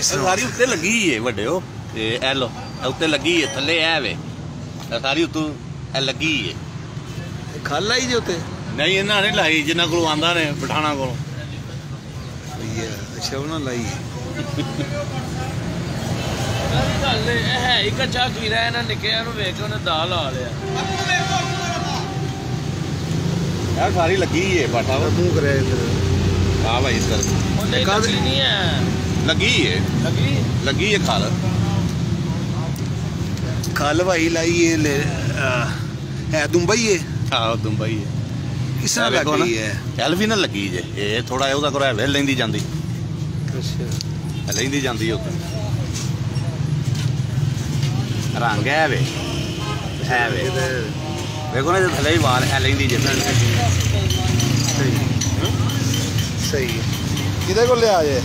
सारी उत्ते लगी है वड्डे ए लो उत्ते लगी है थले है वे सारी उतों लगी है खल लाई जे उत्ते नहीं इन्हां नहीं लाई जिन्हां कोलों आंदा ने पठाणा कोलों अच्छा उन्हां लाई है एक अच्छा खीरा है ना निके वेख के उन्हें दाल ला लिया यार सारी लगी है बाटा मुंह करे इधर हां भाई इधर लगी नहीं है लगी है लगी है खल भाई लाई है दुबई है हां दुबई है किस तरह लगी है चल भी ना लगी जे ये थोड़ा ਉਹਦਾ ਕੋਲ ਹੈ ਲੈਂਦੀ ਜਾਂਦੀ ਅੱਛਾ ਲੈਂਦੀ ਜਾਂਦੀ ਉਹ ਰੰਗ ਹੈ ਵੇ ਵੇਖੋ ਨਾ ਜੇ ਥੱਲੇ ਹੀ ਵਾਲ ਹੈ ਲੈਂਦੀ ਜੇ ਸਹੀ ਸਹੀ ਕਿਹਦੇ ਕੋਲ ਲਿਆ ਜੇ